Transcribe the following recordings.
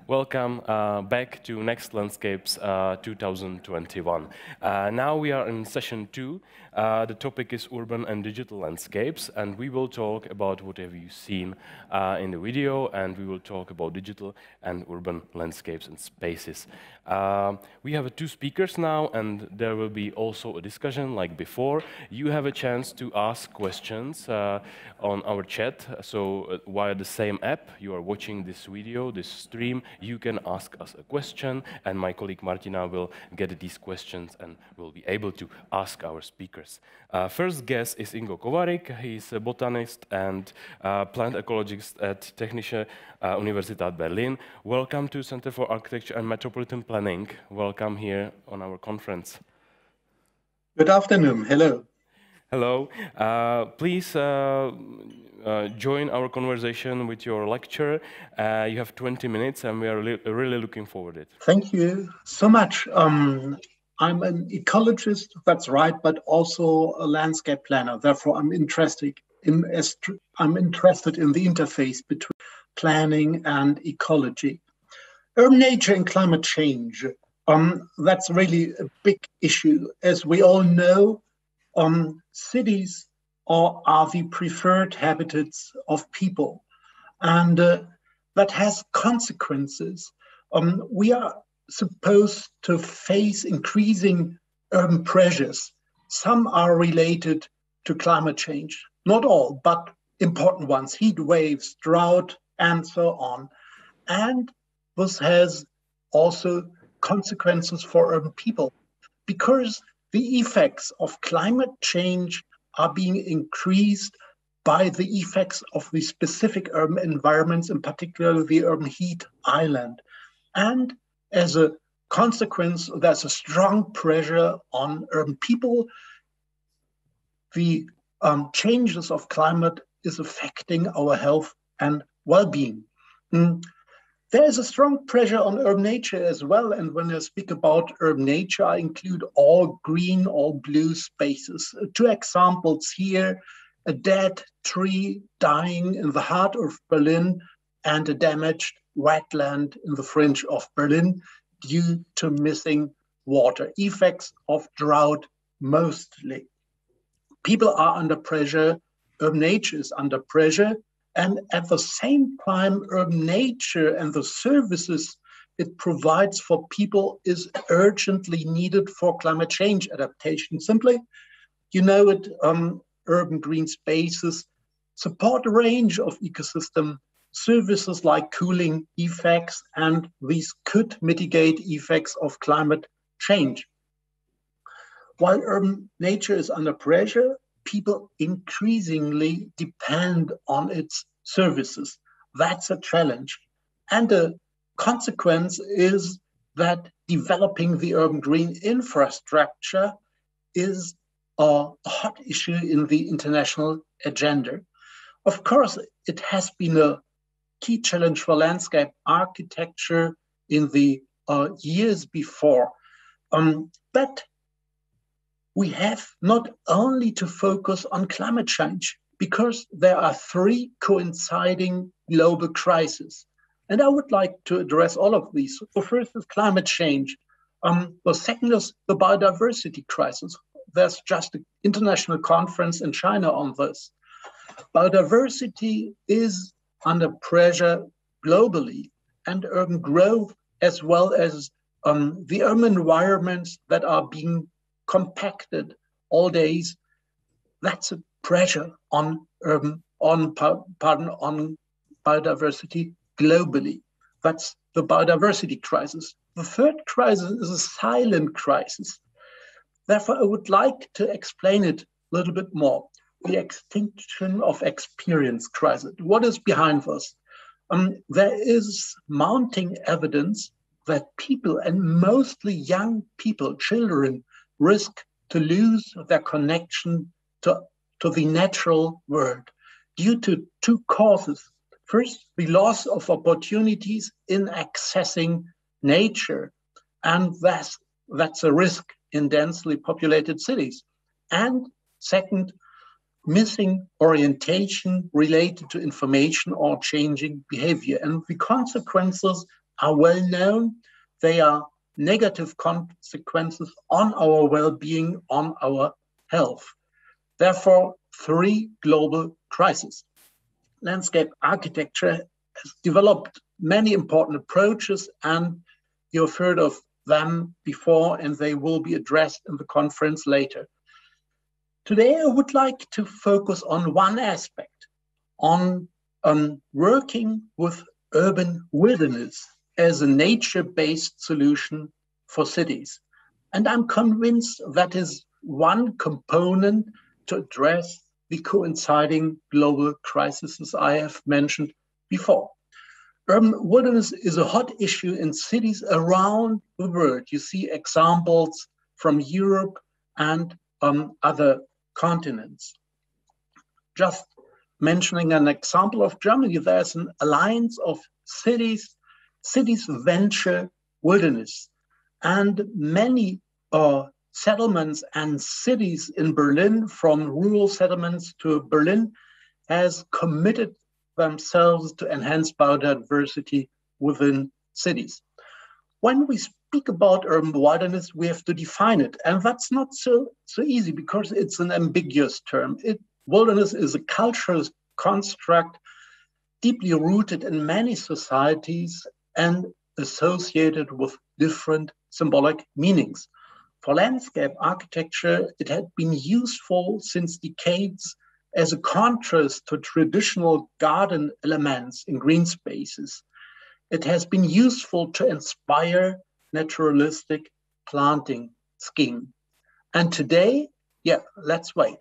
Welcome back to Next Landscapes 2021. Now we are in session 2. The topic is urban and digital landscapes, and we will talk about what have you seen in the video, and we will talk about digital and urban landscapes and spaces. We have 2 speakers now, and there will be also a discussion like before. You have a chance to ask questions on our chat, so via the same app, you are watching this video, this stream, you can ask us a question, and my colleague Martina will get these questions and will be able to ask our speakers. First guest is Ingo Kovarik. He's a botanist and plant ecologist at Technische Universität Berlin. Welcome to Center for Architecture and Metropolitan Planning. Welcome here on our conference. Good afternoon. Hello. Hello. Please join our conversation with your lecture. You have 20 minutes, and we are really looking forward to it. Thank you so much. I'm an ecologist, that's right, but also a landscape planner. Therefore, I'm interested in the interface between planning and ecology. Urban nature and climate change. That's really a big issue. As we all know, cities are the preferred habitats of people, and that has consequences. We are supposed to face increasing urban pressures. Some are related to climate change, not all, but important ones, heat waves, drought, and so on. And this has also consequences for urban people, because the effects of climate change are being increased by the effects of the specific urban environments, in particular the urban heat island. And as a consequence, there's a strong pressure on urban people. The changes of climate is affecting our health and well-being. There is a strong pressure on urban nature as well. And when I speak about urban nature, I include all green, all blue spaces. 2 examples here: a dead tree dying in the heart of Berlin and a damaged wetland in the fringe of Berlin due to missing water. Effects of drought mostly. People are under pressure, urban nature is under pressure, and at the same time, urban nature and the services it provides for people is urgently needed for climate change adaptation. Simply, you know it, urban green spaces support a range of ecosystem services like cooling effects, and these could mitigate effects of climate change. While urban nature is under pressure, people increasingly depend on its services. That's a challenge. And the consequence is that developing the urban green infrastructure is a hot issue in the international agenda. Of course, it has been a key challenge for landscape architecture in the years before. But we have not only to focus on climate change, because there are 3 coinciding global crises. And I would like to address all of these. The first is climate change. The second is the biodiversity crisis. There's just an international conference in China on this. Biodiversity is under pressure globally, and urban growth, as well as the urban environments that are being compacted all days, that's a pressure on biodiversity globally. That's the biodiversity crisis. The third crisis is a silent crisis. Therefore, I would like to explain it a little bit more. The extinction of experience crisis. What is behind this? There is mounting evidence that people, and mostly young people, children, risk to lose their connection to the natural world due to 2 causes. First, the loss of opportunities in accessing nature, and that's a risk in densely populated cities. And second, missing orientation related to information or changing behavior. And the consequences are well known. They are negative consequences on our well-being, on our health. Therefore, three global crises. Landscape architecture has developed many important approaches, and you've heard of them before, and they will be addressed in the conference later. Today, I would like to focus on one aspect, on working with urban wilderness as a nature-based solution for cities. And I'm convinced that is one component to address the coinciding global crises I have mentioned before. Urban wilderness is a hot issue in cities around the world. You see examples from Europe and other continents. Just mentioning an example of Germany, there's an alliance of cities venture wilderness. And many settlements and cities in Berlin, from rural settlements to Berlin, has committed themselves to enhance biodiversity within cities. When we speak about urban wilderness, we have to define it. And that's not so easy because it's an ambiguous term. Wilderness is a cultural construct deeply rooted in many societies and associated with different symbolic meanings. For landscape architecture, it had been useful since decades as a contrast to traditional garden elements in green spaces. It has been useful to inspire naturalistic planting scheme. And today, let's wait.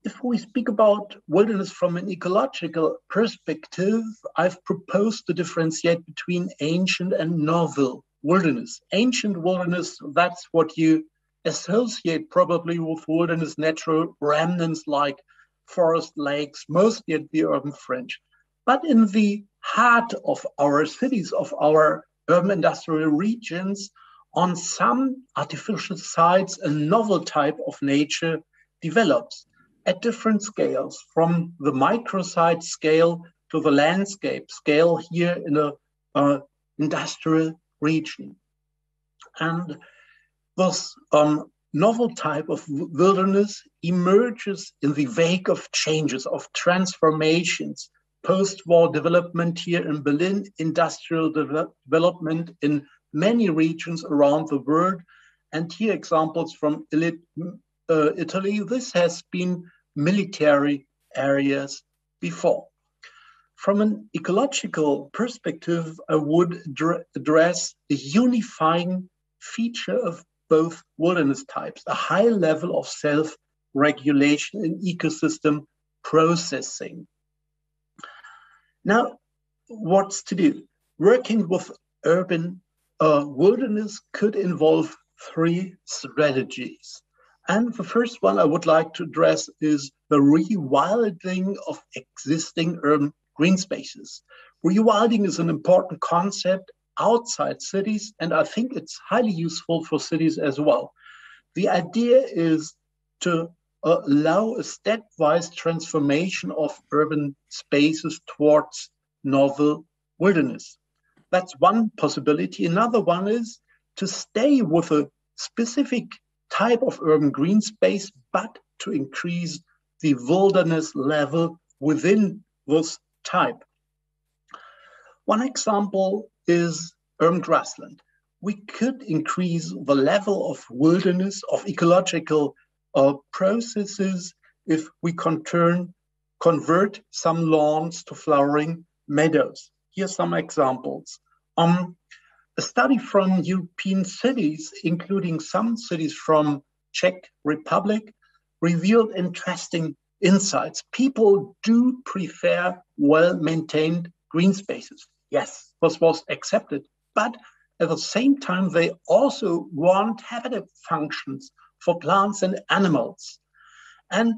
If we speak about wilderness from an ecological perspective, I've proposed to differentiate between ancient and novel wilderness. Ancient wilderness, that's what you associate probably with wilderness natural remnants like forest lakes, mostly at the urban fringe. But in the heart of our cities, of our urban industrial regions, on some artificial sites, a novel type of nature develops at different scales, from the microsite scale to the landscape scale here in a industrial region. And this novel type of wilderness emerges in the wake of changes, of transformations, post-war development here in Berlin, industrial development in many regions around the world. And here examples from Italy. This has been military areas before. From an ecological perspective, I would address the unifying feature of both wilderness types, a high level of self-regulation in ecosystem processing. Now, what's to do? Working with urban wilderness could involve three strategies. And the first one I would like to address is the rewilding of existing urban green spaces. Rewilding is an important concept outside cities, and I think it's highly useful for cities as well. The idea is to allow a stepwise transformation of urban spaces towards novel wilderness. That's one possibility. Another one is to stay with a specific type of urban green space, but to increase the wilderness level within this type. One example is urban grassland. We could increase the level of wilderness, of ecological processes, if we convert some lawns to flowering meadows. Here's some examples. A study from European cities, including some cities from Czech Republic, revealed interesting insights. People do prefer well-maintained green spaces. Yes, this was accepted, but at the same time, they also want habitat functions for plants and animals. And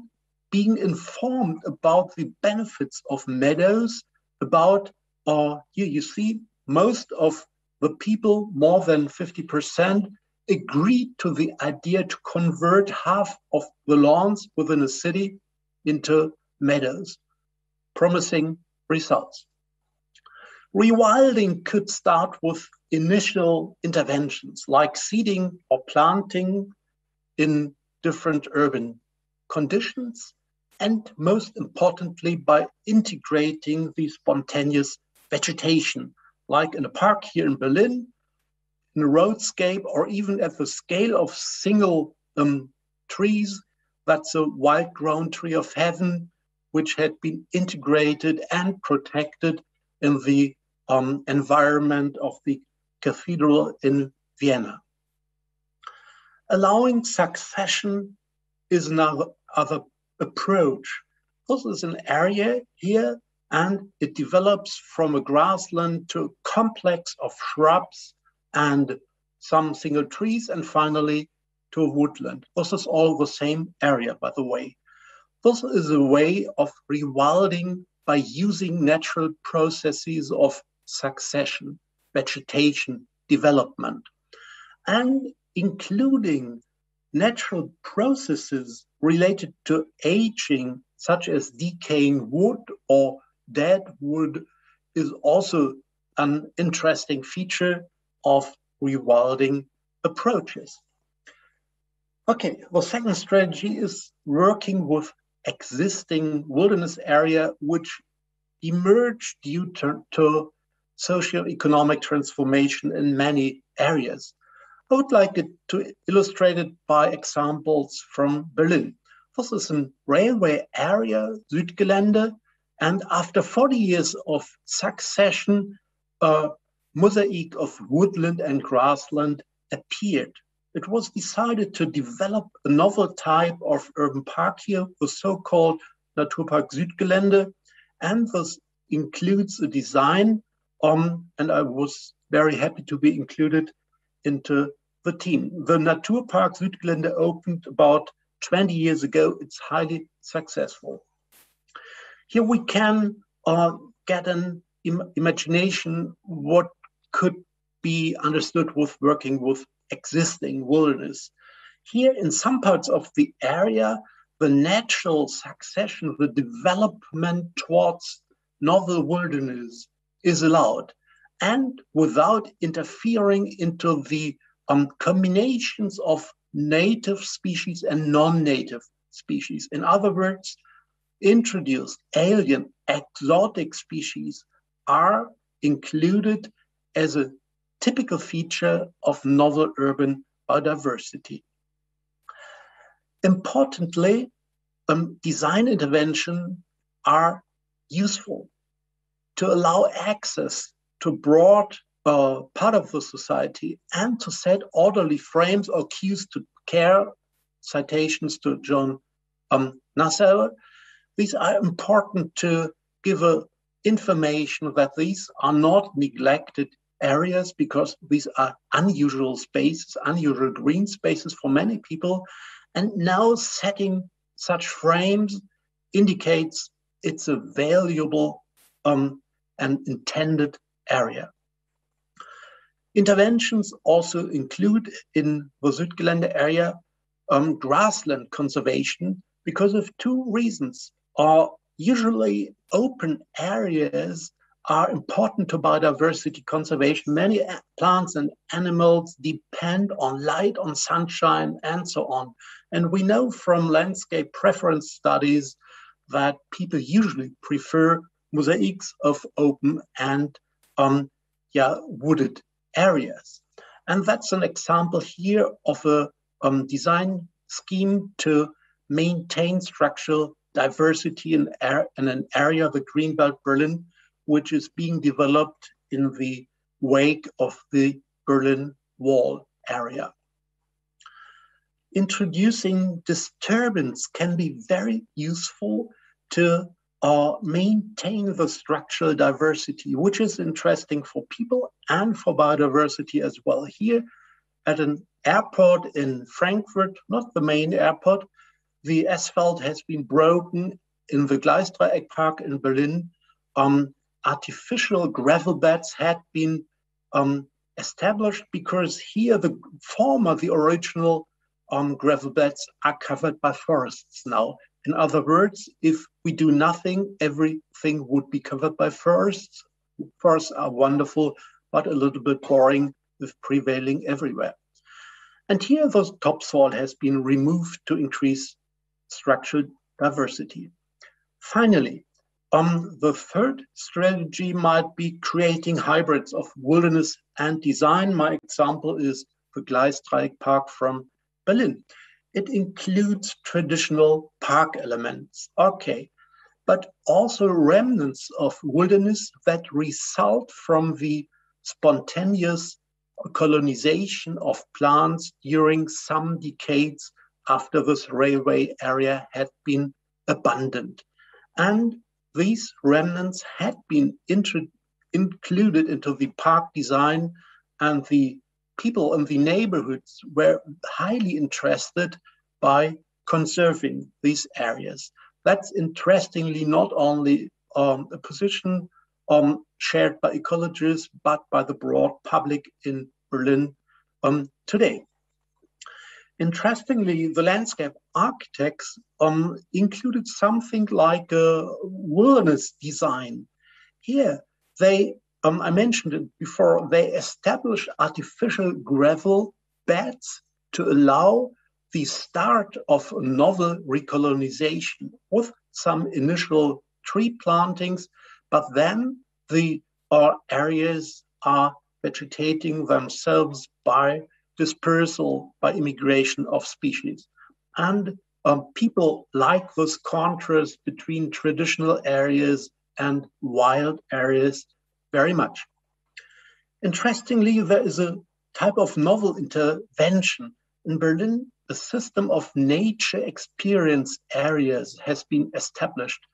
being informed about the benefits of meadows, about, here you see, most of the people, more than 50%, agreed to the idea to convert half of the lawns within a city into meadows, promising results. Rewilding could start with initial interventions like seeding or planting in different urban conditions, and most importantly, by integrating the spontaneous vegetation, like in a park here in Berlin, in a roadscape, or even at the scale of single trees. That's a wild-grown tree of heaven, which had been integrated and protected in the environment of the cathedral in Vienna. Allowing succession is another approach. This is an area here, and it develops from a grassland to a complex of shrubs and some single trees, and finally to a woodland. This is all the same area, by the way. This is a way of rewilding by using natural processes of succession, vegetation, development, and including natural processes related to aging, such as decaying wood or dead wood, is also an interesting feature of rewilding approaches. Okay, the second strategy is working with existing wilderness area which emerged due to socio-economic transformation in many areas. I would like to illustrate it by examples from Berlin. This is a railway area, Südgelände, and after 40 years of succession, a mosaic of woodland and grassland appeared. It was decided to develop a novel type of urban park here, the so-called Naturpark Südgelände, and this includes a design, and I was very happy to be included into the team. The Naturpark Südgelände opened about 20 years ago. It's highly successful. Here we can get an imagination what could be understood with working with existing wilderness. Here in some parts of the area, the natural succession, the development towards novel wilderness is allowed, and without interfering into the combinations of native species and non-native species. In other words, introduced alien exotic species are included as a typical feature of novel urban biodiversity. Importantly, design interventions are useful to allow access to broad part of the society and to set orderly frames or cues to care, citations to John Nassauer. These are important to give information that these are not neglected areas, because these are unusual spaces, unusual green spaces for many people. And now setting such frames indicates it's a valuable and intended area. Interventions also include in the Südgelände area grassland conservation because of two reasons. Usually open areas are important to biodiversity conservation. Many plants and animals depend on light, on sunshine, and so on. And we know from landscape preference studies that people usually prefer mosaics of open and wooded areas. And that's an example here of a design scheme to maintain structural diversity in an area of the Greenbelt Berlin, which is being developed in the wake of the Berlin Wall area. Introducing disturbance can be very useful to maintain the structural diversity, which is interesting for people and for biodiversity as well. Here at an airport in Frankfurt, not the main airport, the asphalt has been broken in the Gleisdreieck Park in Berlin. Artificial gravel beds had been established because here the original gravel beds are covered by forests now. In other words, if we do nothing, everything would be covered by forests. forests are wonderful, but a little bit boring with prevailing everywhere. And here the topsoil has been removed to increase structural diversity. Finally, the third strategy might be creating hybrids of wilderness and design. My example is the Gleisdreieck Park from Berlin. It includes traditional park elements, okay, but also remnants of wilderness that result from the spontaneous colonization of plants during some decades after this railway area had been abandoned. And these remnants had been included into the park design, and the people in the neighborhoods were highly interested by conserving these areas. That's interestingly not only a position shared by ecologists, but by the broad public in Berlin today. Interestingly, the landscape architects included something like a wilderness design. Here, I mentioned it before, they established artificial gravel beds to allow the start of novel recolonization with some initial tree plantings, but then the areas are vegetating themselves by dispersal, by immigration of species. And people like this contrast between traditional areas and wild areas very much. Interestingly, there is a type of novel intervention. In Berlin, a system of nature experience areas has been established.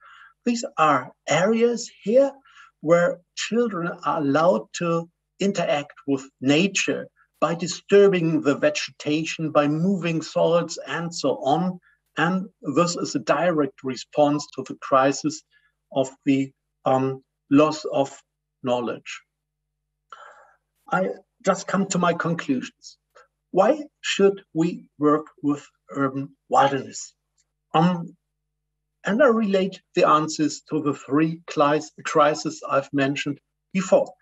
These are areas here where children are allowed to interact with nature by disturbing the vegetation, by moving soils and so on. And this is a direct response to the crisis of the loss of knowledge. I just come to my conclusions. Why should we work with urban wilderness? And I relate the answers to the three crises I've mentioned before.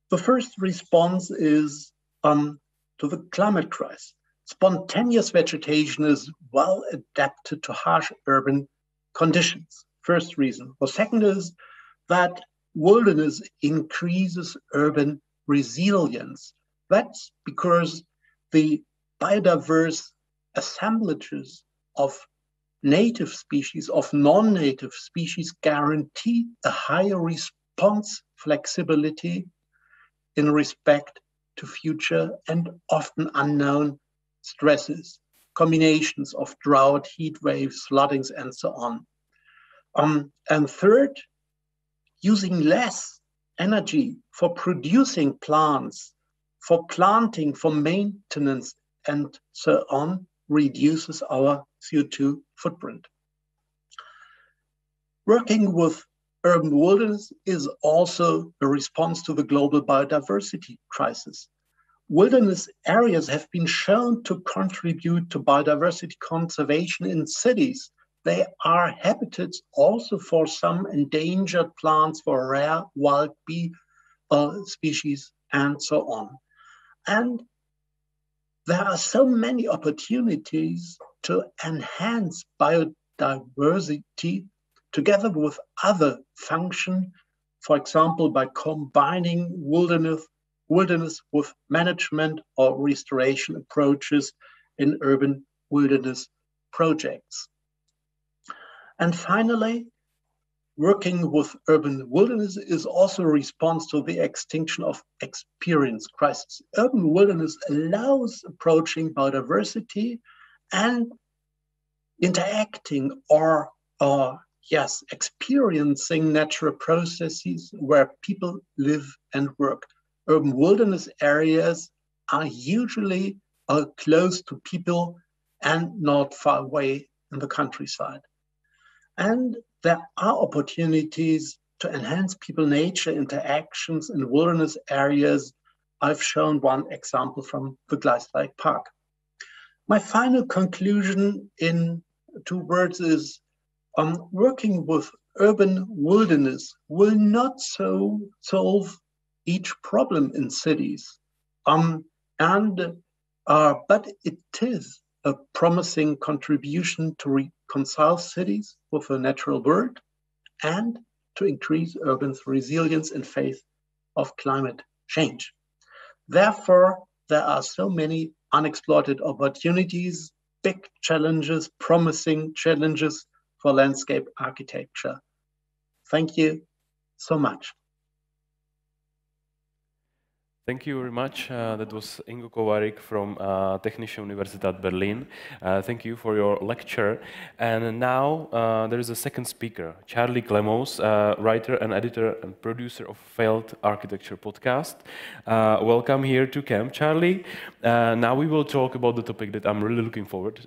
The first response is to the climate crisis. Spontaneous vegetation is well adapted to harsh urban conditions. First reason. The second is that wilderness increases urban resilience. That's because the biodiverse assemblages of native species, of non-native species, guarantee a higher response flexibility in respect to future and often unknown stresses, combinations of drought, heat waves, floodings, and so on. And third, using less energy for producing plants, for planting, for maintenance, and so on, reduces our CO2 footprint. Working with urban wilderness is also a response to the global biodiversity crisis. Wilderness areas have been shown to contribute to biodiversity conservation in cities. They are habitats also for some endangered plants, for rare wild bee species, and so on. And there are so many opportunities to enhance biodiversity together with other functions, for example, by combining wilderness with management or restoration approaches in urban wilderness projects. And finally, working with urban wilderness is also a response to the extinction of experience crisis. Urban wilderness allows approaching biodiversity and interacting or experiencing natural processes where people live and work. Urban wilderness areas are usually close to people and not far away in the countryside. And there are opportunities to enhance people-nature interactions in wilderness areas. I've shown one example from the Gleisdreieck Park. My final conclusion in 2 words is working with urban wilderness will not solve each problem in cities. Um, and but it is a promising contribution to reconcile cities with the natural world and to increase urban resilience in face of climate change. Therefore, there are so many unexploited opportunities, big challenges, promising challenges for landscape architecture. Thank you so much. Thank you very much. That was Ingo Kovarik from Technische Universität Berlin. Thank you for your lecture. And now there is a second speaker, Charlie Clemos, writer and editor and producer of Failed Architecture podcast. Welcome here to camp, Charlie. Now we will talk about the topic that I'm really looking forward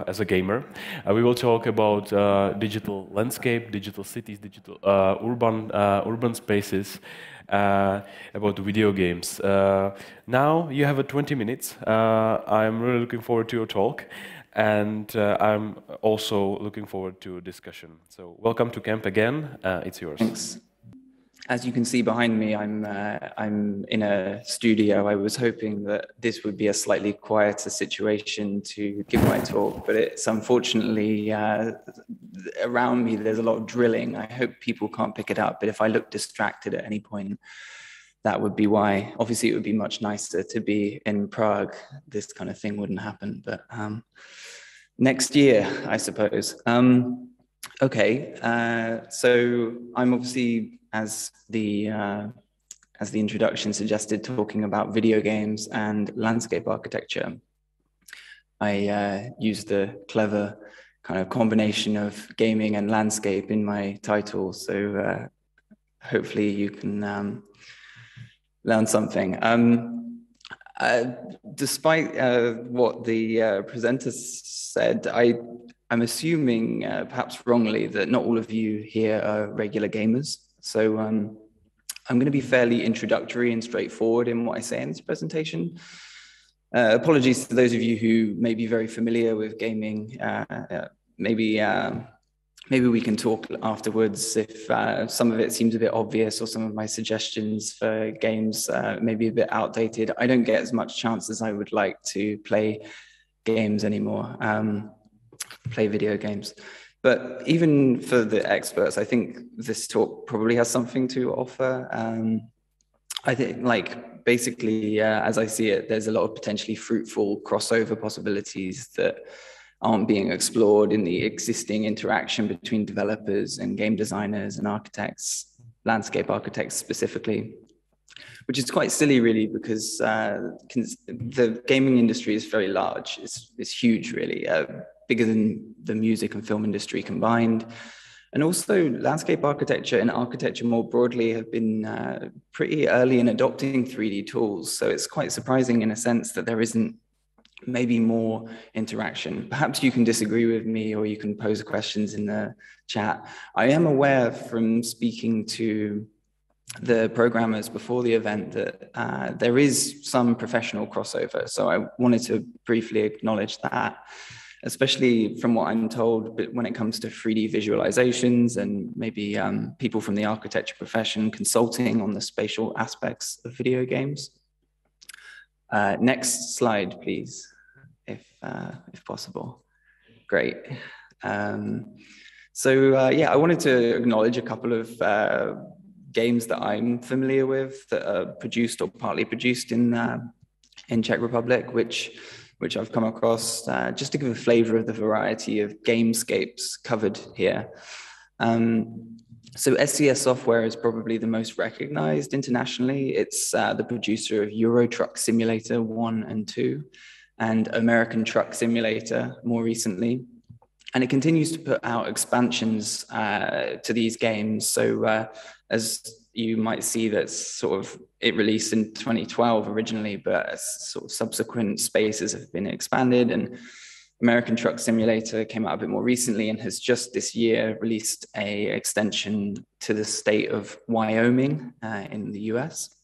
as a gamer. We will talk about digital landscape, digital cities, digital urban spaces, about video games. Now you have 20 minutes. I'm really looking forward to your talk, and I'm also looking forward to a discussion. So welcome to camp again. It's yours. Thanks. As you can see behind me, I'm in a studio. I was hoping that this would be a slightly quieter situation to give my talk, but it's unfortunately around me there's a lot of drilling. I hope people can't pick it up, but if I look distracted at any point, that would be why. Obviously, it would be much nicer to be in Prague. This kind of thing wouldn't happen, but next year, I suppose. Okay, so I'm obviously, as the introduction suggested, talking about video games and landscape architecture. I used the clever kind of combination of gaming and landscape in my title, so hopefully you can learn something. Despite what the presenter said, I'm assuming, perhaps wrongly, that not all of you here are regular gamers. So I'm going to be fairly introductory and straightforward in what I say in this presentation. Apologies to those of you who may be very familiar with gaming. Maybe we can talk afterwards if some of it seems a bit obvious or some of my suggestions for games may be a bit outdated. I don't get as much chance as I would like to play games anymore, play video games. But even for the experts, I think this talk probably has something to offer. I think, like, basically, as I see it, there's a lot of potentially fruitful crossover possibilities that aren't being explored in the existing interaction between developers and game designers and architects, landscape architects specifically, which is quite silly, really, because the gaming industry is very large. It's huge, really, bigger than the music and film industry combined. And also landscape architecture and architecture more broadly have been pretty early in adopting 3D tools. So it's quite surprising in a sense that there isn't maybe more interaction. Perhaps you can disagree with me or you can pose questions in the chat. I am aware from speaking to the programmers before the event that there is some professional crossover. So I wanted to briefly acknowledge that, especially from what I'm told, but when it comes to 3D visualizations and maybe people from the architecture profession consulting on the spatial aspects of video games. Next slide, please, if possible. Great. Yeah, I wanted to acknowledge a couple of games that I'm familiar with that are produced or partly produced in Czech Republic, which I've come across, just to give a flavor of the variety of gamescapes covered here. So SCS Software is probably the most recognized internationally. It's the producer of Euro Truck Simulator 1 and 2 and American Truck Simulator more recently. And it continues to put out expansions to these games. So as you might see, that's sort of, it released in 2012 originally, but sort of subsequent spaces have been expanded, and American Truck Simulator came out a bit more recently and has just this year released an extension to the state of Wyoming in the US.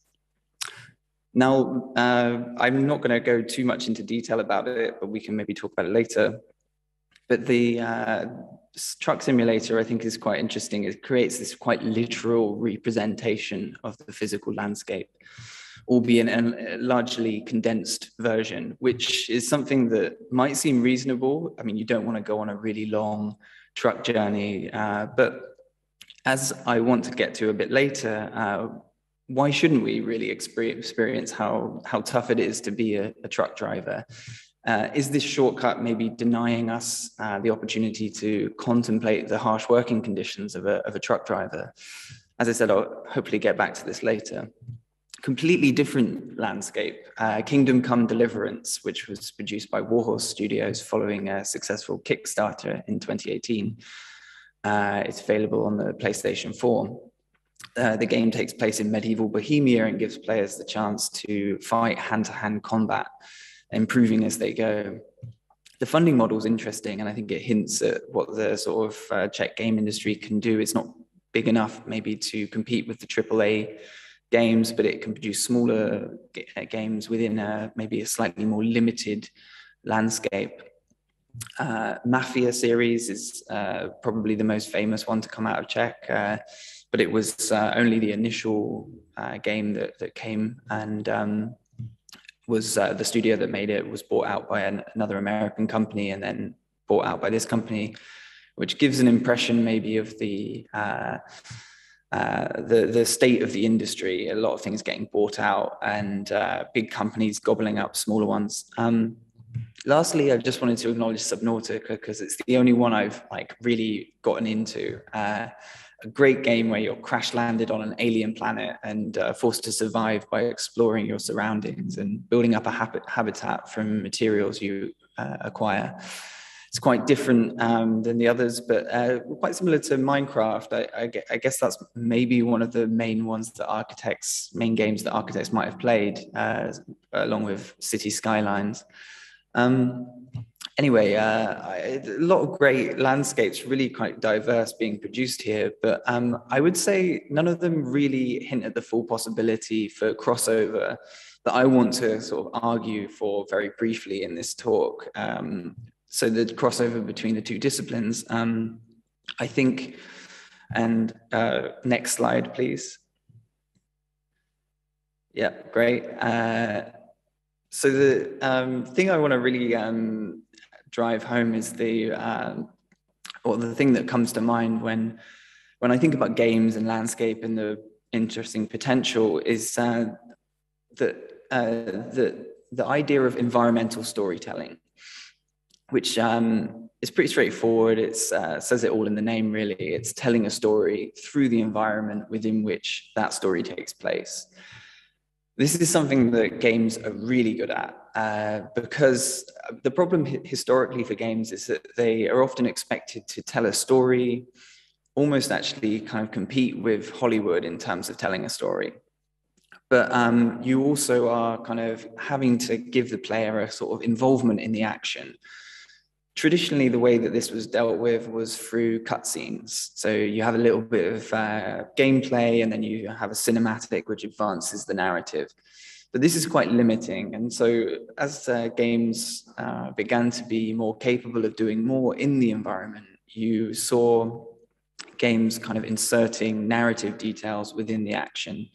Now, I'm not going to go too much into detail about it, but we can maybe talk about it later. But the truck simulator, I think, is quite interesting. It creates this quite literal representation of the physical landscape, albeit in a largely condensed version, which is something that might seem reasonable. I mean, you don't want to go on a really long truck journey, but as I want to get to a bit later, why shouldn't we really experience how tough it is to be a truck driver? Is this shortcut maybe denying us the opportunity to contemplate the harsh working conditions of a truck driver? As I said, I'll hopefully get back to this later. Completely different landscape, Kingdom Come Deliverance, which was produced by Warhorse Studios following a successful Kickstarter in 2018. It's available on the PlayStation 4. The game takes place in medieval Bohemia and gives players the chance to fight hand-to-hand combat, improving as they go. The funding model is interesting, and I think it hints at what the sort of Czech game industry can do. It's not big enough maybe to compete with the AAA games, but it can produce smaller games within maybe a slightly more limited landscape. Mafia series is probably the most famous one to come out of Czech, but it was only the initial game that came, and was the studio that made it was bought out by another American company and then bought out by this company, which gives an impression maybe of the state of the industry. A lot of things getting bought out and big companies gobbling up smaller ones. Lastly, I just wanted to acknowledge Subnautica because it's the only one I've really gotten into. A great game where you're crash landed on an alien planet and forced to survive by exploring your surroundings and building up a habitat from materials you acquire. It's quite different than the others, but quite similar to Minecraft. I guess that's maybe one of the main ones that main games that architects might have played, along with City Skylines. Anyway, a lot of great landscapes, really quite diverse being produced here, but I would say none of them really hint at the full possibility for crossover that I want to sort of argue for very briefly in this talk. So the crossover between the two disciplines, I think, and next slide, please. Yeah, great. So the thing I want to really drive home is the thing that comes to mind when I think about games and landscape and the interesting potential is the idea of environmental storytelling, which is pretty straightforward. It says it all in the name, really. It's telling a story through the environment within which that story takes place. This is something that games are really good at because the problem historically for games is that they are often expected to tell a story, almost actually kind of compete with Hollywood in terms of telling a story. But you also are kind of having to give the player a sort of involvement in the action. Traditionally, the way that this was dealt with was through cutscenes. So you have a little bit of gameplay and then you have a cinematic which advances the narrative. But this is quite limiting. And so as games began to be more capable of doing more in the environment, you saw games kind of inserting narrative details within the action.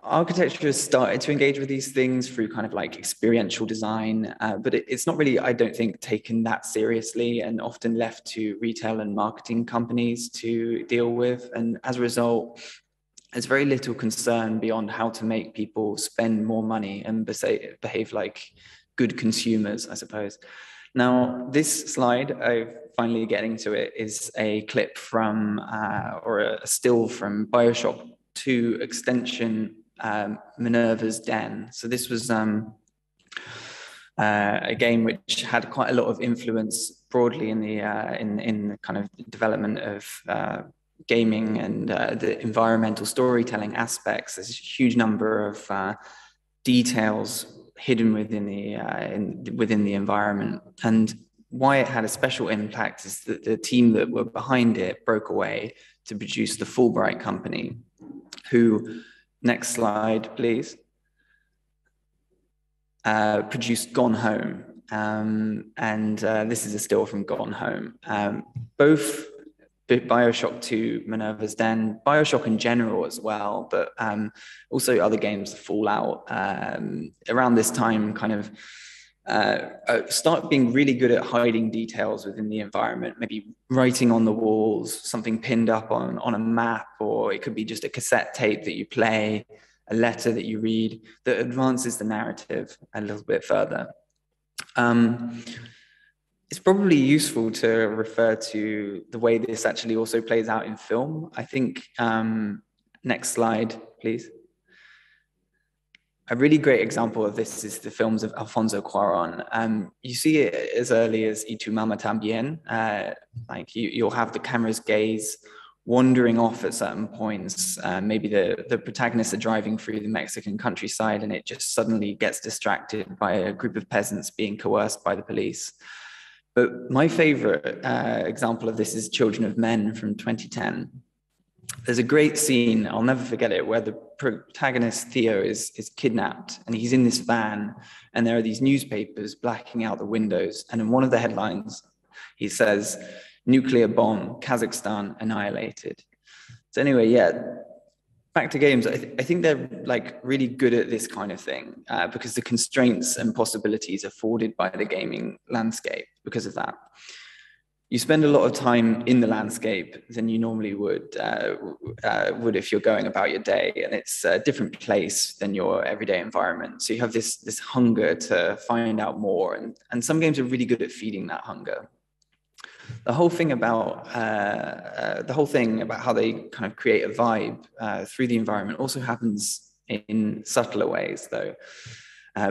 Architecture has started to engage with these things through kind of like experiential design, but it's not really, I don't think, taken that seriously and often left to retail and marketing companies to deal with. And as a result, there's very little concern beyond how to make people spend more money and behave like good consumers, I suppose. Now, this slide, I'm finally getting to it, is a clip from, or a still from BioShock 2 extension, Minerva's Den. So this was a game which had quite a lot of influence broadly in the kind of development of gaming and the environmental storytelling aspects. There's a huge number of details hidden within the environment, and why it had a special impact is that the team that were behind it broke away to produce the Fulbright company, who, next slide, please, produced Gone Home. This is a still from Gone Home. Both BioShock 2, Minerva's Den, BioShock in general as well, but also other games, Fallout, around this time kind of start being really good at hiding details within the environment, maybe writing on the walls, something pinned up on a map, or it could be just a cassette tape that you play, a letter that you read that advances the narrative a little bit further. It's probably useful to refer to the way this actually also plays out in film. I think, next slide, please. A really great example of this is the films of Alfonso Cuarón. You see it as early as Y tu mamá también. Like you'll have the camera's gaze wandering off at certain points. Maybe the protagonists are driving through the Mexican countryside and it just suddenly gets distracted by a group of peasants being coerced by the police. But my favorite example of this is Children of Men from 2010. There's a great scene, I'll never forget it, where the protagonist Theo is kidnapped and he's in this van and there are these newspapers blacking out the windows. And in one of the headlines, he says, "Nuclear bomb, Kazakhstan annihilated." So anyway, yeah, back to games. I think they're like really good at this kind of thing because the constraints and possibilities afforded by the gaming landscape because of that. You spend a lot of time in the landscape than you normally would if you're going about your day, and it's a different place than your everyday environment. So you have this hunger to find out more, and some games are really good at feeding that hunger. The whole thing about how they kind of create a vibe through the environment also happens in subtler ways, though.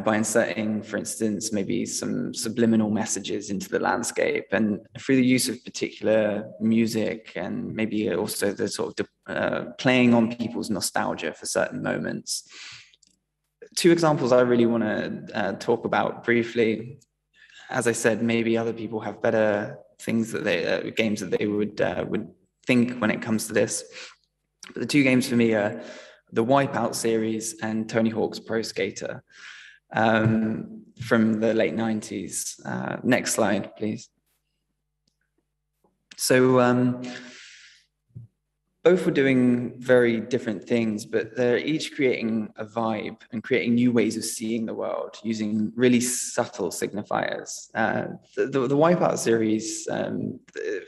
By inserting, for instance, maybe some subliminal messages into the landscape, and through the use of particular music, and maybe also the sort of playing on people's nostalgia for certain moments. Two examples I really want to talk about briefly. As I said, maybe other people have better things that they games that they would think when it comes to this. But the two games for me are the Wipeout series and Tony Hawk's Pro Skater. From the late 90s. Next slide, please. So both were doing very different things, but they're each creating a vibe and creating new ways of seeing the world using really subtle signifiers. The Wipeout series,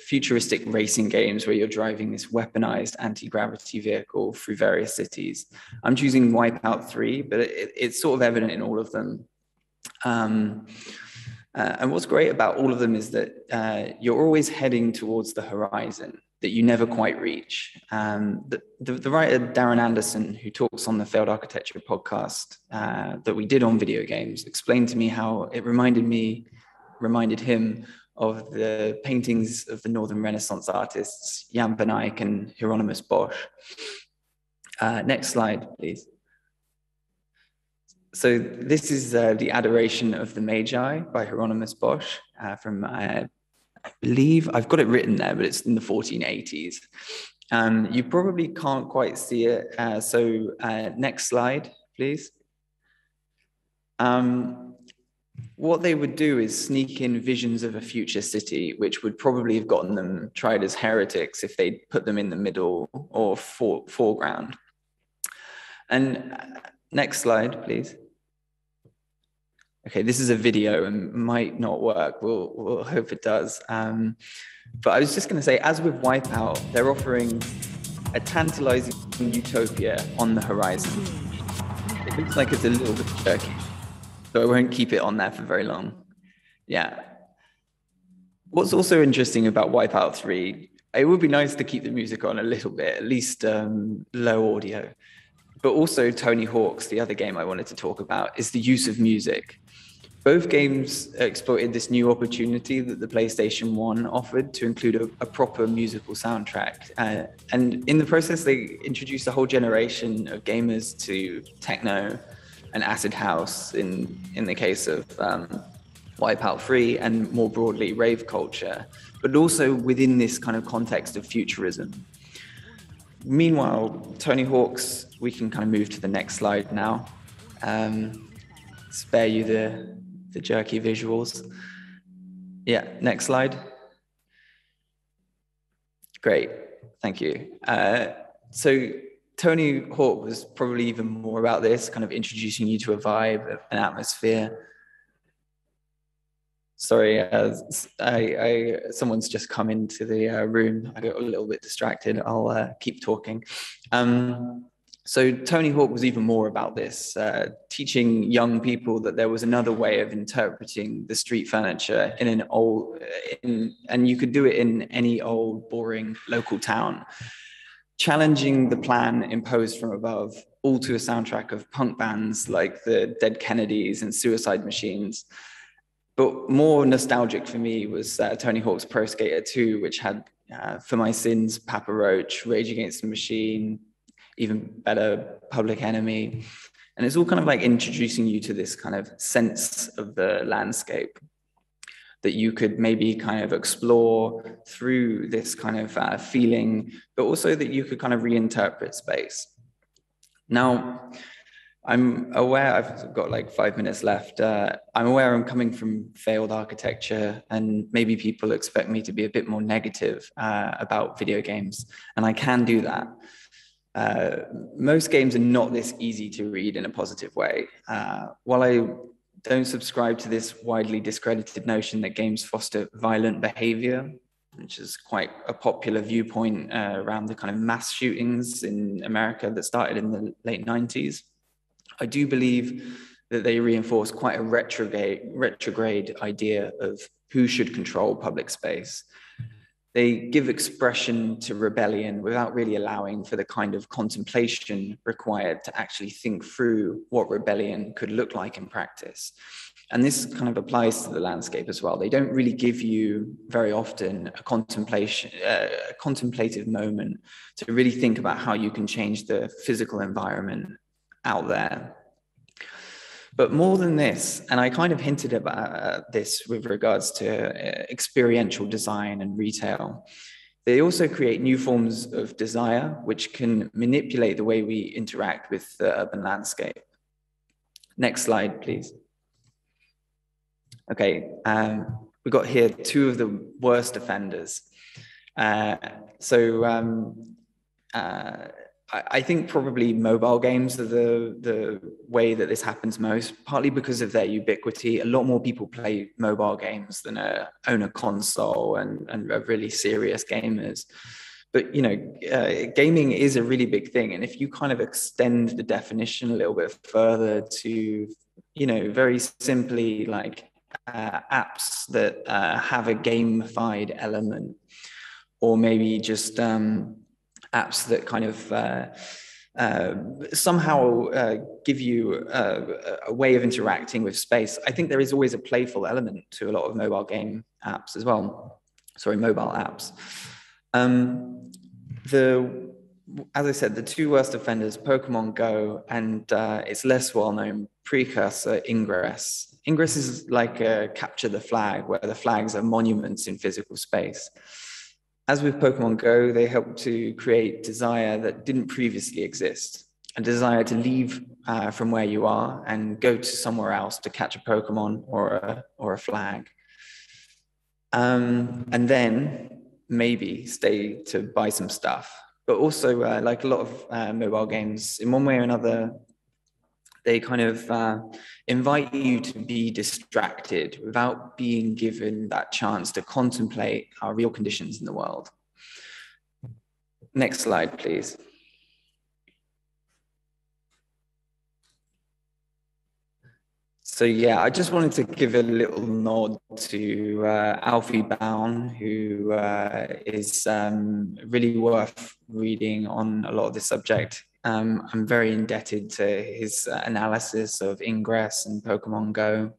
futuristic racing games where you're driving this weaponized anti-gravity vehicle through various cities. I'm choosing Wipeout 3, but it's sort of evident in all of them. And what's great about all of them is that you're always heading towards the horizon that you never quite reach. The writer Darren Anderson, who talks on the Failed Architecture podcast that we did on video games, explained to me how it reminded him of the paintings of the Northern Renaissance artists Jan van Eyck and Hieronymus Bosch. Next slide, please. So this is the Adoration of the Magi by Hieronymus Bosch from I believe I've got it written there, but it's in the 1480s. You probably can't quite see it. Next slide, please. What they would do is sneak in visions of a future city, which would probably have gotten them tried as heretics if they'd put them in the middle or foreground. And next slide, please. Okay, this is a video and might not work. We'll hope it does. But I was just going to say, as with Wipeout, they're offering a tantalizing utopia on the horizon. It looks like it's a little bit jerky, so I won't keep it on there for very long. Yeah. What's also interesting about Wipeout 3, it would be nice to keep the music on a little bit, at least low audio. But also Tony Hawk's, the other game I wanted to talk about, is the use of music. Both games exploited this new opportunity that the PlayStation 1 offered to include a proper musical soundtrack. And in the process, they introduced a whole generation of gamers to techno and acid house in the case of Wipeout 3 and more broadly rave culture, but also within this kind of context of futurism. Meanwhile, Tony Hawk's, we can kind of move to the next slide now. Spare you the jerky visuals. Yeah, next slide. Great, thank you. So Tony Hawk was probably even more about this, kind of introducing you to a vibe, an atmosphere. Sorry, someone's just come into the room. I got a little bit distracted. I'll keep talking. So Tony Hawk was even more about this, teaching young people that there was another way of interpreting the street furniture in an old, and you could do it in any old, boring local town, challenging the plan imposed from above, all to a soundtrack of punk bands like the Dead Kennedys and Suicide Machines. But more nostalgic for me was Tony Hawk's Pro Skater 2, which had For My Sins, Papa Roach, Rage Against the Machine, even better, Public Enemy. And it's all kind of like introducing you to this kind of sense of the landscape that you could maybe kind of explore through this kind of feeling, but also that you could kind of reinterpret space. Now, I'm aware, I've got like 5 minutes left. I'm aware I'm coming from failed architecture, and maybe people expect me to be a bit more negative about video games, and I can do that. Most games are not this easy to read in a positive way. While I don't subscribe to this widely discredited notion that games foster violent behavior, which is quite a popular viewpoint around the kind of mass shootings in America that started in the late 90s. I do believe that they reinforce quite a retrograde idea of who should control public space. They give expression to rebellion without really allowing for the kind of contemplation required to actually think through what rebellion could look like in practice. And this kind of applies to the landscape as well. They don't really give you very often a contemplative moment to really think about how you can change the physical environment out there. But more than this, and I kind of hinted about this with regards to experiential design and retail, they also create new forms of desire, which can manipulate the way we interact with the urban landscape. Next slide, please. Okay, we've got here two of the worst offenders. I think probably mobile games are the way that this happens most, partly because of their ubiquity. A lot more people play mobile games than own a console and are really serious gamers. But, you know, gaming is a really big thing. And if you kind of extend the definition a little bit further to, you know, very simply like apps that have a gamified element, or maybe just apps that kind of somehow give you a way of interacting with space. I think there is always a playful element to a lot of mobile game apps as well. Sorry, mobile apps. As I said, the two worst offenders, Pokemon Go and its less well-known precursor, Ingress. Ingress is like a capture the flag, where the flags are monuments in physical space. As with Pokemon Go, they help to create desire that didn't previously exist, a desire to leave from where you are and go to somewhere else to catch a Pokemon or a flag. And then maybe stay to buy some stuff. But also, like a lot of mobile games, in one way or another, they kind of invite you to be distracted without being given that chance to contemplate our real conditions in the world. Next slide, please. So yeah, I just wanted to give a little nod to Alfie Baum, who is really worth reading on a lot of this subject. I'm very indebted to his analysis of Ingress and Pokemon Go.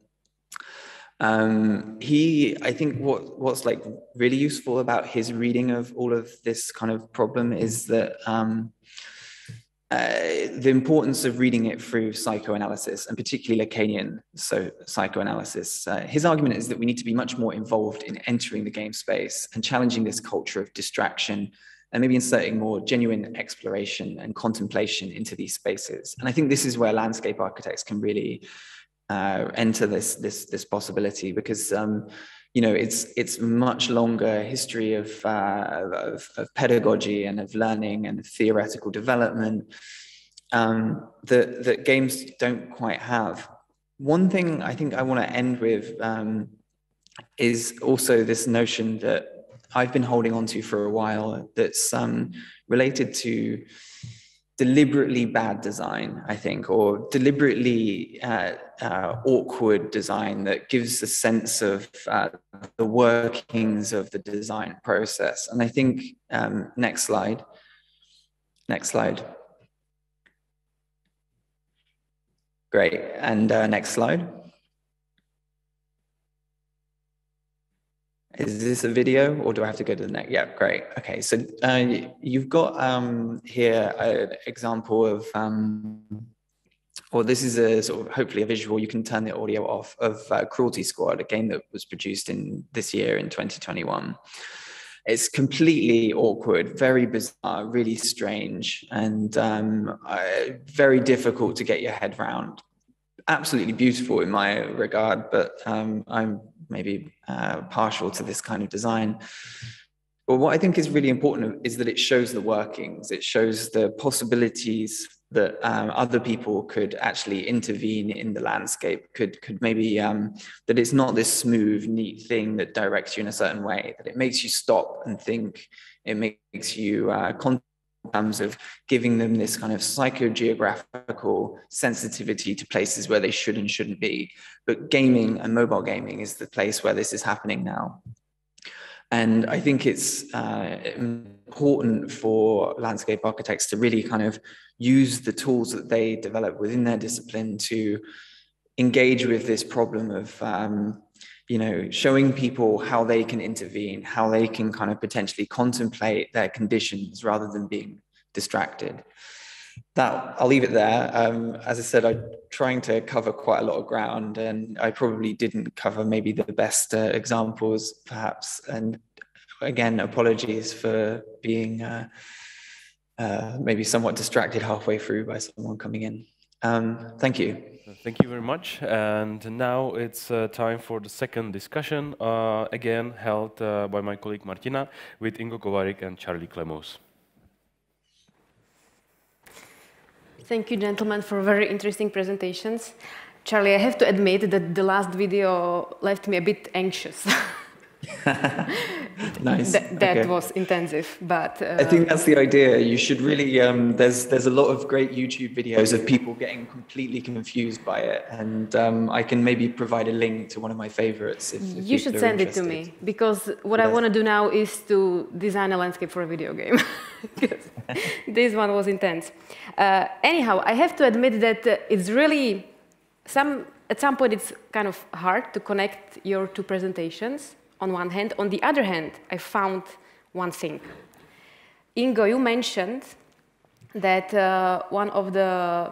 I think what's like really useful about his reading of all of this kind of problem is that the importance of reading it through psychoanalysis, and particularly Lacanian psychoanalysis. His argument is that we need to be much more involved in entering the game space and challenging this culture of distraction, and maybe inserting more genuine exploration and contemplation into these spaces. And I think this is where landscape architects can really enter this possibility, because it's much longer history of pedagogy and of learning and of theoretical development that games don't quite have. One thing I think I want to end with is also this notion that I've been holding on to for a while, that's related to deliberately bad design, I think, or deliberately awkward design that gives a sense of the workings of the design process. And I think, next slide. Great, and next slide. Is this a video, or do I have to go to the next? Yeah, great. Okay, so you've got here an example of, or this is a sort of hopefully a visual, you can turn the audio off, of Cruelty Squad, a game that was produced this year in 2021. It's completely awkward, very bizarre, really strange, and very difficult to get your head around. Absolutely beautiful in my regard, but I'm maybe partial to this kind of design. But what I think is really important is that it shows the workings, it shows the possibilities that other people could actually intervene in the landscape, could maybe, that it's not this smooth, neat thing that directs you in a certain way, that it makes you stop and think, it makes you in terms of giving them this kind of psychogeographical sensitivity to places where they should and shouldn't be. But gaming and mobile gaming is the place where this is happening now. And I think it's important for landscape architects to really kind of use the tools that they develop within their discipline to engage with this problem of showing people how they can intervene, how they can kind of potentially contemplate their conditions rather than being distracted. That, I'll leave it there. As I said, I'm trying to cover quite a lot of ground, and I probably didn't cover maybe the best examples, perhaps. And again, apologies for being maybe somewhat distracted halfway through by someone coming in. Thank you. Thank you very much. And now it's time for the second discussion, again held by my colleague Martina with Ingo Kovarik and Charlie Klemos. Thank you, gentlemen, for very interesting presentations. Charlie, I have to admit that the last video left me a bit anxious. Nice. That was intensive, but I think that's the idea. You should really. There's a lot of great YouTube videos of people getting completely confused by it, and I can maybe provide a link to one of my favorites. If you should send it to me, because what I want to do now is to design a landscape for a video game. This one was intense. Anyhow, I have to admit that it's really at some point it's kind of hard to connect your two presentations. On one hand. On the other hand, I found one thing. Ingo, you mentioned that one of the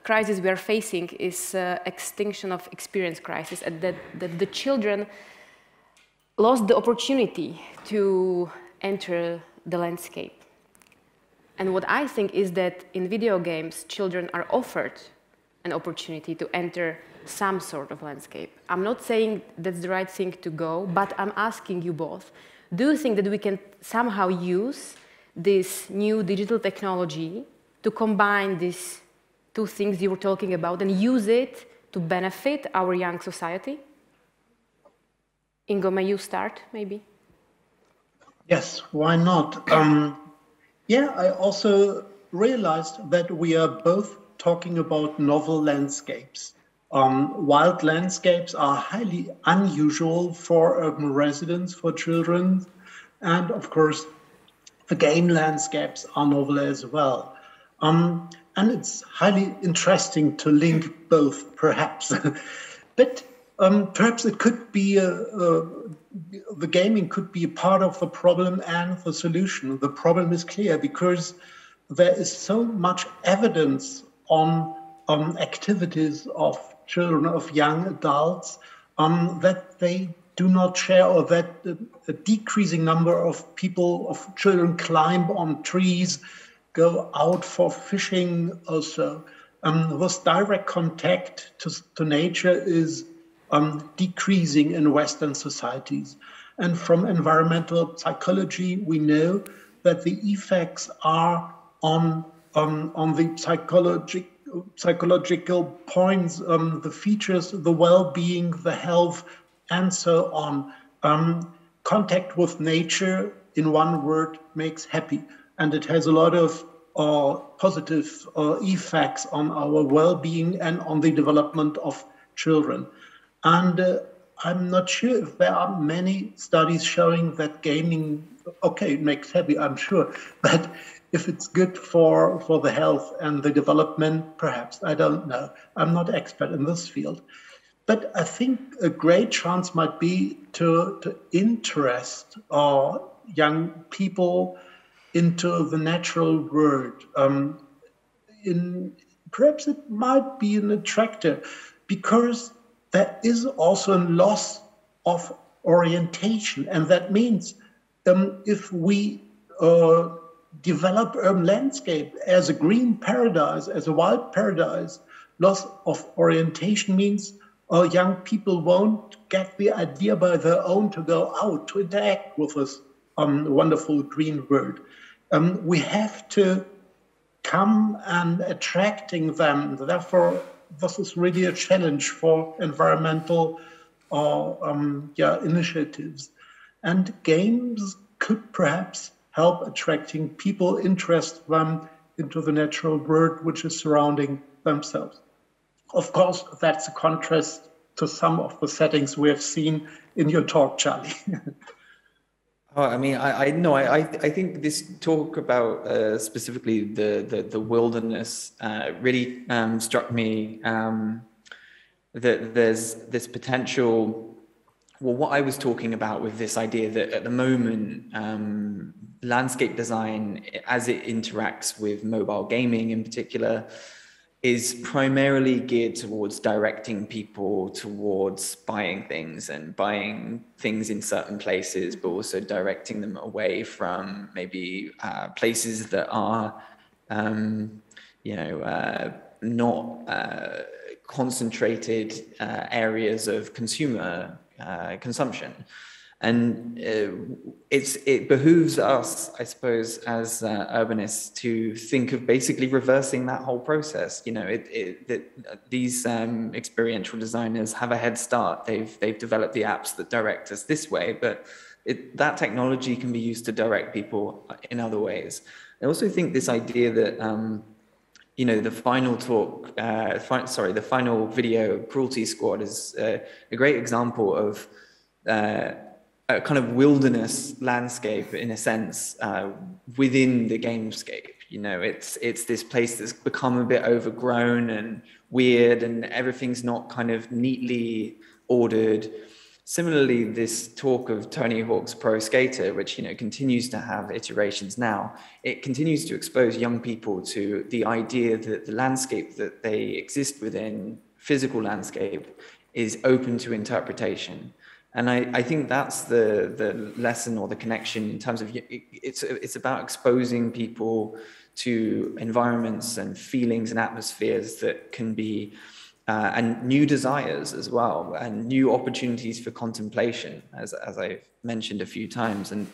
crises we are facing is extinction of experience crisis, and that the children lost the opportunity to enter the landscape. And what I think is that in video games, children are offered an opportunity to enter some sort of landscape. I'm not saying that's the right thing to go, but I'm asking you both, do you think that we can somehow use this new digital technology to combine these two things you were talking about and use it to benefit our young society? Ingo, may you start, maybe? Yes, why not? Yeah, I also realized that we are both talking about novel landscapes. Wild landscapes are highly unusual for urban residents, for children, and of course, the game landscapes are novel as well. And it's highly interesting to link both, perhaps. But perhaps it could be, the gaming could be a part of the problem and the solution. The problem is clear because there is so much evidence on activities of children, of young adults, that they do not share, or that a decreasing number of children climb on trees, go out for fishing also. this direct contact to nature is decreasing in Western societies. And from environmental psychology, we know that the effects are on the psychological points, the features, the well-being, the health, and so on. Contact with nature, in one word, makes happy. And it has a lot of positive effects on our well-being and on the development of children. And I'm not sure if there are many studies showing that gaming, okay, it makes happy, I'm sure, but if it's good for the health and the development, perhaps, I don't know. I'm not expert in this field. But I think a great chance might be to interest young people into the natural world. Perhaps it might be an attractor, because there is also a loss of orientation. And that means if we develop urban landscape as a green paradise, as a wild paradise, loss of orientation means young people won't get the idea by their own to go out, to interact with this wonderful green world. We have to come and attracting them. Therefore, this is really a challenge for environmental initiatives. And games could perhaps help attracting people, interest them into the natural world which is surrounding themselves. Of course, that's a contrast to some of the settings we have seen in your talk, Charlie. Oh, I mean, I think this talk about specifically the wilderness really struck me, that there's this potential. Well, what I was talking about with this idea that at the moment, landscape design, as it interacts with mobile gaming in particular, is primarily geared towards directing people towards buying things in certain places, but also directing them away from maybe places that are, not concentrated areas of consumer consumption. And it behooves us, I suppose, as urbanists, to think of basically reversing that whole process. You know, these experiential designers have a head start. They've developed the apps that direct us this way, but that technology can be used to direct people in other ways. I also think this idea that the final talk, the final video, Cruelty Squad, is a great example of a kind of wilderness landscape, in a sense, within the gamescape. You know, it's this place that's become a bit overgrown and weird, and everything's not kind of neatly ordered. Similarly, this talk of Tony Hawk's Pro Skater, which continues to have iterations now, it continues to expose young people to the idea that the landscape that they exist within, physical landscape, is open to interpretation. And I think that's the lesson or the connection in terms of it's about exposing people to environments and feelings and atmospheres that can be and new desires as well, and new opportunities for contemplation, as I've mentioned a few times, and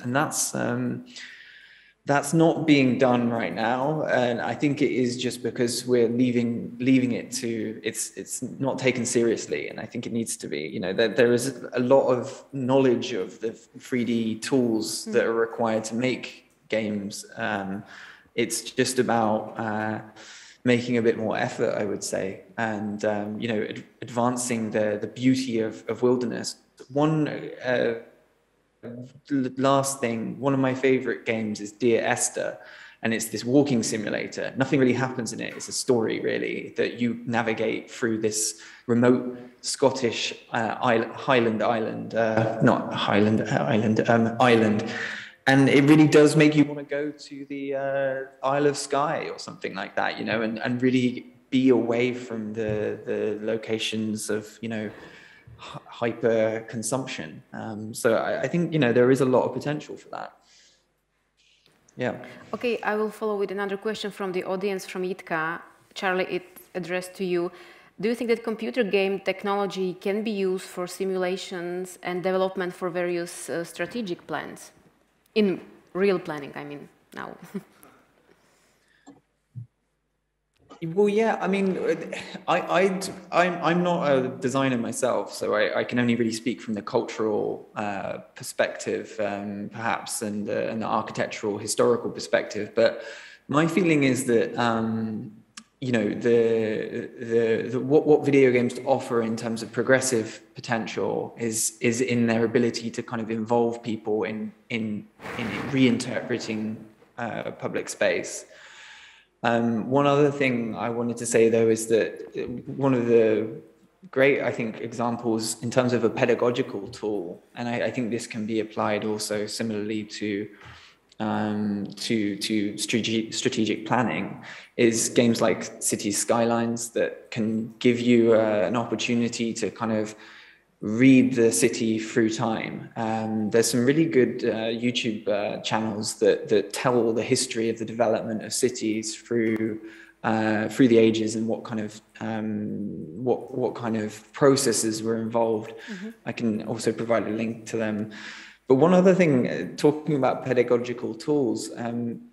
that's not being done right now, and I think it is just because we're leaving it to it's not taken seriously, and I think it needs to be. There is a lot of knowledge of the 3D tools that are required to make games. It's just about making a bit more effort, I would say, and advancing the beauty of wilderness. One last thing, one of my favorite games is Dear Esther, and it's this walking simulator. Nothing really happens in it. It's a story, really, that you navigate through this remote Scottish island, and it really does make you want to go to the Isle of Skye or something like that, and really be away from the locations of hyper consumption. So I think there is a lot of potential for that. Yeah. Okay, I will follow with another question from the audience, from Jitka. Charlie, it's addressed to you. Do you think that computer game technology can be used for simulations and development for various strategic plans? In real planning, I mean, now. Well, yeah, I mean, I'm not a designer myself, so I can only really speak from the cultural perspective, perhaps, and the architectural, historical perspective. But my feeling is that, you know, what video games offer in terms of progressive potential is in their ability to kind of involve people in reinterpreting public space. One other thing I wanted to say, though, is that one of the great, I think, examples in terms of a pedagogical tool, and I think this can be applied also similarly to strategic planning, is games like Cities Skylines that can give you an opportunity to kind of read the city through time. There's some really good YouTube channels that tell the history of the development of cities through the ages and what kind of processes were involved. Mm-hmm. I can also provide a link to them. But one other thing, talking about pedagogical tools,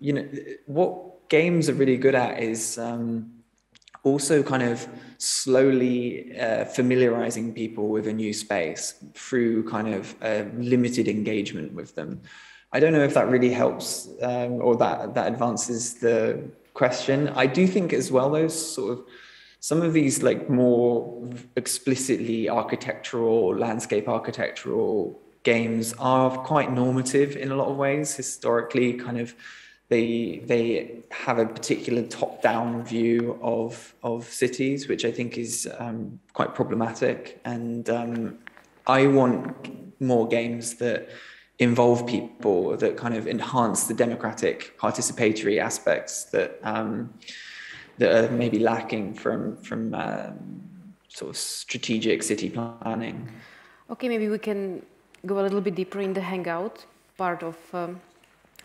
you know, what games are really good at is also kind of slowly familiarizing people with a new space through kind of limited engagement with them. I don't know if that really helps or that advances the question. I do think as well, those sort of some of these like more explicitly architectural, landscape architectural games are quite normative in a lot of ways. Historically, kind of they have a particular top-down view of cities, which I think is quite problematic. And I want more games that involve people, that kind of enhance the democratic, participatory aspects that that are maybe lacking from sort of strategic city planning. Okay, maybe we can go a little bit deeper in the Hangout part of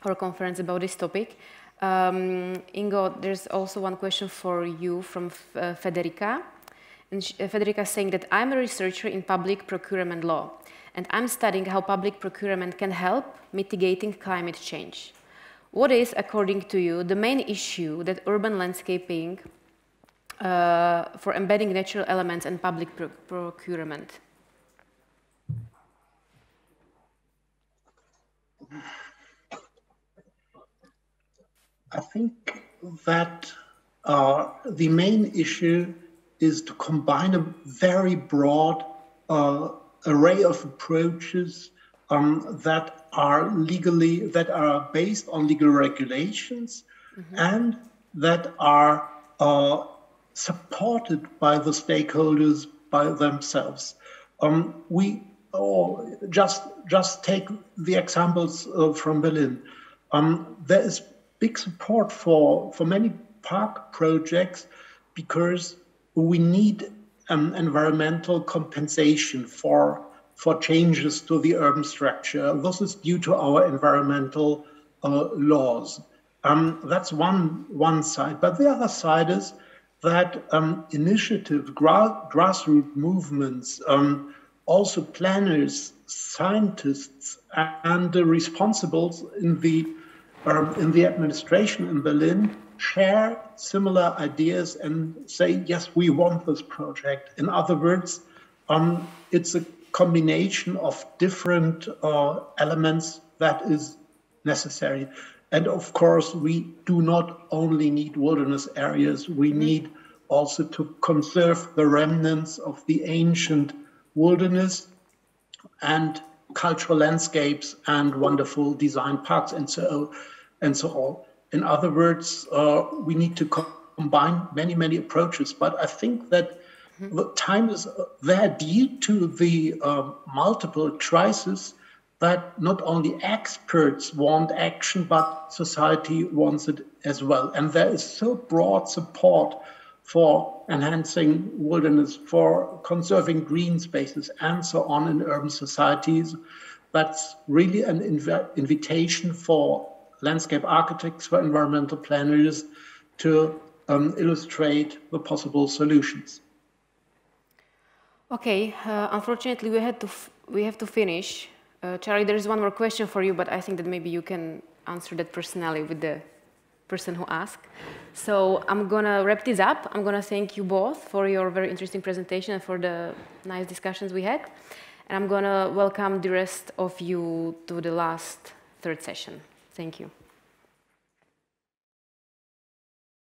our conference about this topic. Ingo, there's also one question for you from Federica. And Federica is saying that I'm a researcher in public procurement law, and I'm studying how public procurement can help mitigating climate change. What is, according to you, the main issue that urban landscaping for embedding natural elements and public procurement? I think that the main issue is to combine a very broad array of approaches that are based on legal regulations, mm-hmm. and that are supported by the stakeholders by themselves. We just take the examples from Berlin. There is big support for many park projects because we need environmental compensation for changes to the urban structure. This is due to our environmental laws. That's one side. But the other side is that initiative, grassroots movements, also planners, scientists, and the responsibles in the administration in Berlin share similar ideas and say, yes, we want this project. In other words, it's a combination of different elements that is necessary. And of course, we do not only need wilderness areas, we need also to conserve the remnants of the ancient wilderness and cultural landscapes and wonderful design parks and so on. In other words, we need to combine many approaches. But I think that the time is there due to the multiple crises that not only experts want action, but society wants it as well. And there is so broad support for enhancing wilderness, for conserving green spaces, and so on in urban societies. That's really an invitation for landscape architects, for environmental planners to illustrate the possible solutions. Okay, unfortunately we have to finish. Charlie, there is one more question for you, but I think that maybe you can answer that personally with the person who asked. So I'm gonna wrap this up. I'm gonna thank you both for your very interesting presentation and for the nice discussions we had. And I'm gonna welcome the rest of you to the last third session. Thank you.